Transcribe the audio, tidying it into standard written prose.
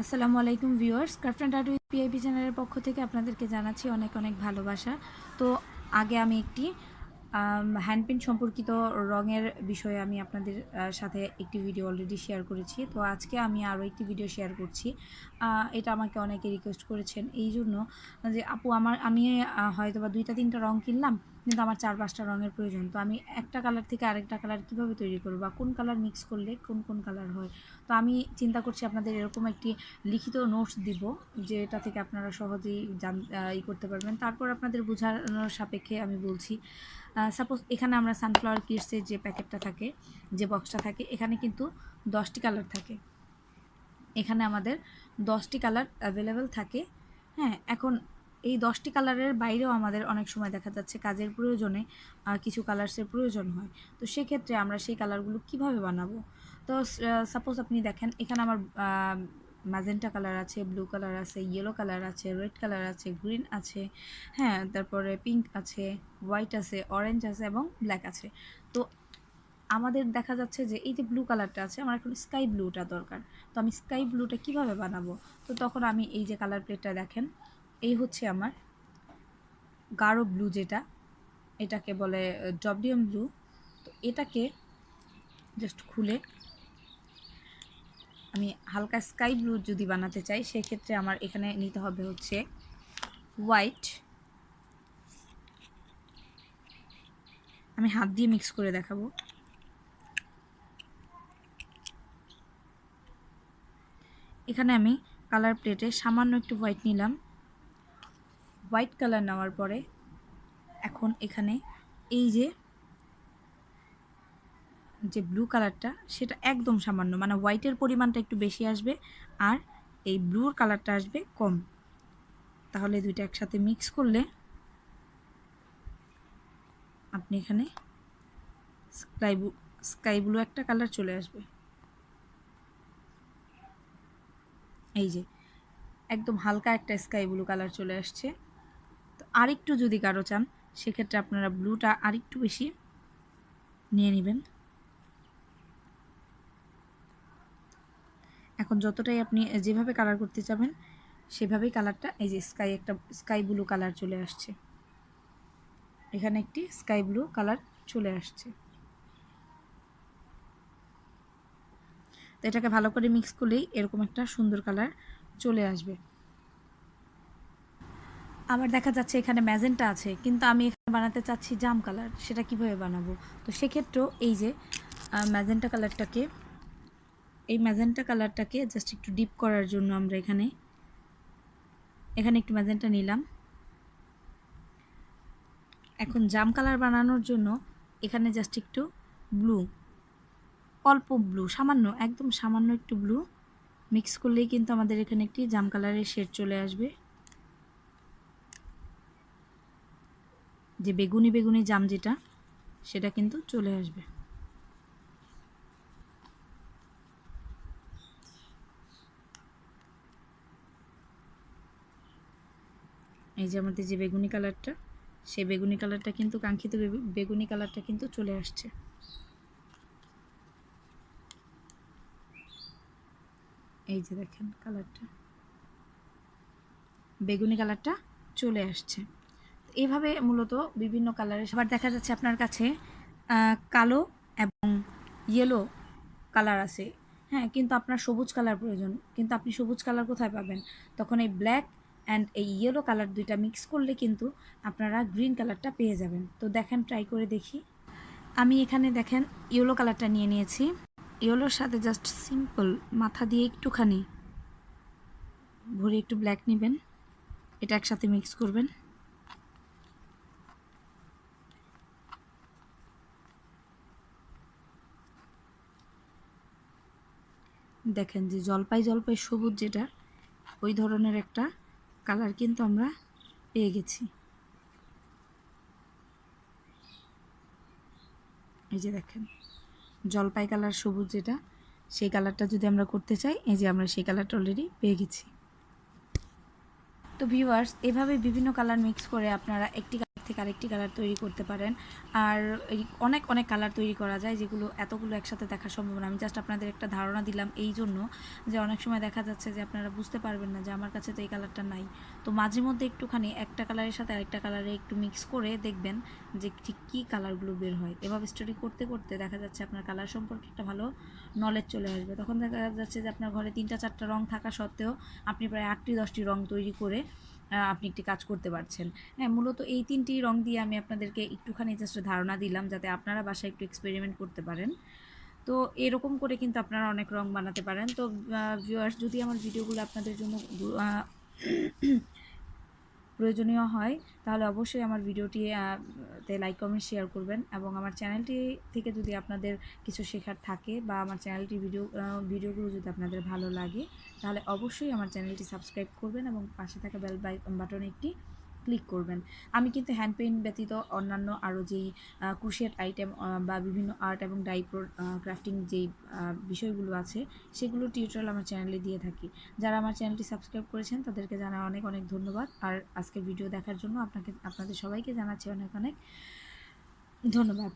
আসসালামু আলাইকুম viewers, craft and art with PIP চ্যানেলের পক্ষ থেকে আপনাদেরকে জানাচ্ছি অনেক অনেক ভালোবাসা। তো আগে আমি একটি হ্যান্ডপেন্ট সম্পর্কিত রঙের বিষয়ে আমি আপনাদের সাথে একটি ভিডিও অলরেডি শেয়ার করেছি। তো আজকে আমি আরও একটি ভিডিও শেয়ার করছি। এটা আমাকে অনেকে রিকোয়েস্ট করেছেন এই জন্য যে আপু আমি হয়তো বা 2-3টা রঙ কিনলাম, কিন্তু আমার 4-5টা রঙের প্রয়োজন। তো আমি একটা কালার থেকে আরেকটা কালার কীভাবে তৈরি করব বা কোন কালার মিক্স করলে কোন কোন কালার হয়। তো আমি চিন্তা করছি আপনাদের এরকম একটি লিখিত নোটস দিব, যে এটা থেকে আপনারা সহজেই করতে পারবেন। তারপর আপনাদের বোঝানোর সাপেক্ষে আমি বলছি। সাপোজ এখানে আমরা সানফ্লাওয়ার কিডসের যে প্যাকেটটা থাকে, যে বক্সটা থাকে, এখানে কিন্তু 10টি কালার থাকে। এখানে আমাদের 10টি কালার অ্যাভেলেবেল থাকে। হ্যাঁ, এখন এই 10টি কালারের বাইরেও আমাদের অনেক সময় দেখা যাচ্ছে কাজের প্রয়োজনে কিছু কালার্সের প্রয়োজন হয়। তো সেক্ষেত্রে আমরা সেই কালারগুলো কিভাবে বানাবো। তো সাপোজ আপনি দেখেন এখানে আমার ম্যাজেন্টা কালার আছে, ব্লু কালার আছে, ইয়েলো কালার আছে, রেড কালার আছে, গ্রিন আছে, হ্যাঁ, তারপরে পিঙ্ক আছে, হোয়াইট আছে, অরেঞ্জ আছে এবং ব্ল্যাক আছে। তো আমাদের দেখা যাচ্ছে যে এই যে ব্লু কালারটা আছে, আমার এখন স্কাই ব্লুটা দরকার। তো আমি স্কাই ব্লুটা কিভাবে বানাবো। তো তখন আমি এই যে কালার প্লেটটা দেখেন, এই হচ্ছে আমার গাঢ় ব্লু, যেটা এটাকে বলে ডব্লিউএম ব্লু। তো এটাকে জাস্ট খুলে আমি হালকা স্কাই ব্লু যদি বানাতে চাই, সেক্ষেত্রে আমার এখানে নিতে হবে হচ্ছে হোয়াইট। আমি হাত দিয়ে মিক্স করে দেখাবো। এখানে আমি কালার প্লেটে সামান্য একটু হোয়াইট নিলাম। হোয়াইট কালার নেওয়ার পরে এখন এখানে এই যে ব্লু কালারটা, সেটা একদম সামান্য, মানে হোয়াইটের পরিমাণটা একটু বেশি আসবে আর এই ব্লুর কালারটা আসবে কম। তাহলে দুইটা একসাথে মিক্স করলে আপনি এখানে স্কাই ব্লু একটা কালার চলে আসবে। এই যে একদম হালকা একটা স্কাই ব্লু কালার চলে আসছে। তো আরেকটু যদি কারো চান, সেক্ষেত্রে আপনারা ব্লুটা আরেকটু বেশি নিয়ে নেবেন। এখন যতটাই আপনি যেভাবে কালার করতে চাবেন সেভাবেই কালারটা, এই যে একটা স্কাই ব্লু কালার চলে আসছে, এখানে একটি স্কাই ব্লু কালার চলে আসছে। তো এটাকে ভালো করে মিক্স করলেই এরকম একটা সুন্দর কালার চলে আসবে। আবার দেখা যাচ্ছে এখানে ম্যাজেন্টা আছে, কিন্তু আমি এখানে বানাতে চাচ্ছি জাম কালার, সেটা কিভাবে বানাবো। তো সেক্ষেত্রেও এই যে ম্যাজেন্টা কালারটাকে জাস্ট একটু ডিপ করার জন্য আমরা এখানে একটু ম্যাজেন্টা নিলাম। এখন জাম কালার বানানোর জন্য এখানে জাস্ট একটু ব্লু, অল্প ব্লু, সামান্য, একদম সামান্য একটু ব্লু মিক্স করলেই কিন্তু আমাদের এখানে একটি জাম কালারের শেড চলে আসবে। যে বেগুনি বেগুনি জাম যেটা, সেটা কিন্তু চলে আসবে। এই যে আমাদের যে বেগুনি কালারটা, সেই বেগুনি কালারটা কিন্তু কাঙ্ক্ষিত বেগুনি কালারটা কিন্তু চলে আসছে। এই যে দেখেন কালারটা, বেগুনি কালারটা চলে আসছে। এইভাবে মূলত বিভিন্ন কালারের। আবার দেখা যাচ্ছে আপনার কাছে কালো এবং ইয়েলো কালার আছে, হ্যাঁ, কিন্তু আপনার সবুজ কালার প্রয়োজন, কিন্তু আপনি সবুজ কালার কোথায় পাবেন। তখন এই ব্ল্যাক অ্যান্ড এই ইয়েলো কালার দুইটা মিক্স করলে কিন্তু আপনারা গ্রিন কালারটা পেয়ে যাবেন। তো দেখেন, ট্রাই করে দেখি। আমি এখানে দেখেন ইয়েলো কালারটা নিয়ে নিয়েছি। ইয়েলোর সাথে জাস্ট সিম্পল মাথা দিয়ে একটুখানি ভরে একটু ব্ল্যাক নেবেন, এটা একসাথে মিক্স করবেন। দেখেন যে জলপাই জলপাই সবুজ, যেটা ওই ধরনের একটা কালার কিন্তু আমরা পেয়ে গেছি। এই যে দেখেন জলপাই কালার সবুজ, যেটা সেই কালারটা যদি আমরা করতে চাই, এই যে আমরা সেই কালারটা অলরেডি পেয়ে গেছি। তো ভিউয়ার্স, এভাবে বিভিন্ন কালার মিক্স করে আপনারা একটি থেকে আরেকটি কালার তৈরি করতে পারেন। আর অনেক অনেক কালার তৈরি করা যায়, যেগুলো এতগুলো একসাথে দেখা সম্ভব না। আমি জাস্ট আপনাদের একটা ধারণা দিলাম এই জন্য যে অনেক সময় দেখা যাচ্ছে যে আপনারা বুঝতে পারবেন না যে আমার কাছে তো এই কালারটা নাই। তো মাঝে মধ্যে একটুখানি একটা কালারের সাথে আরেকটা কালারে একটু মিক্স করে দেখবেন যে ঠিক কী কালারগুলো বের হয়। এভাবে স্টাডি করতে করতে দেখা যাচ্ছে আপনার কালার সম্পর্কে একটা ভালো নলেজ চলে আসবে। তখন দেখা যাচ্ছে যে আপনার ঘরে 3টা 4টা রং থাকা সত্ত্বেও আপনি প্রায় 8টি 10টি রং তৈরি করে আপনি একটি কাজ করতে পারছেন। হ্যাঁ, মূলত এই 3টি রং দিয়ে আমি আপনাদেরকে একটুখানি জাস্ট ধারণা দিলাম, যাতে আপনারা বাসায় একটু এক্সপেরিমেন্ট করতে পারেন। তো এরকম করে কিন্তু আপনারা অনেক রং বানাতে পারেন। তো ভিউয়ার্স, যদি আমার ভিডিওগুলো আপনাদের জন্য প্রয়োজনীয় হয় তাহলে অবশ্যই আমার ভিডিওটি তে লাইক কমেন্ট শেয়ার করবেন, এবং আমার চ্যানেলটি থেকে যদি আপনাদের কিছু শেখার থাকে বা আমার চ্যানেলটি ভিডিওগুলো যদি আপনাদের ভালো লাগে তাহলে অবশ্যই আমার চ্যানেলটি সাবস্ক্রাইব করবেন এবং পাশে থাকা বেল বাটনে একটি ক্লিক করবেন। আমি কিন্তু হ্যান্ড পেইন্ট ব্যতীত অন্যান্য আরও যেই ক্রোশেট আইটেম বা বিভিন্ন আর্ট এবং ডাই ক্রাফটিং যেই বিষয়গুলো আছে সেগুলো টিউটোরিয়াল আমার চ্যানেলে দিয়ে থাকি। যারা আমার চ্যানেলটি সাবস্ক্রাইব করেছেন তাদেরকে জানাই অনেক অনেক ধন্যবাদ। আর আজকের ভিডিও দেখার জন্য আপনাদের সবাইকে জানাচ্ছি অনেক অনেক ধন্যবাদ।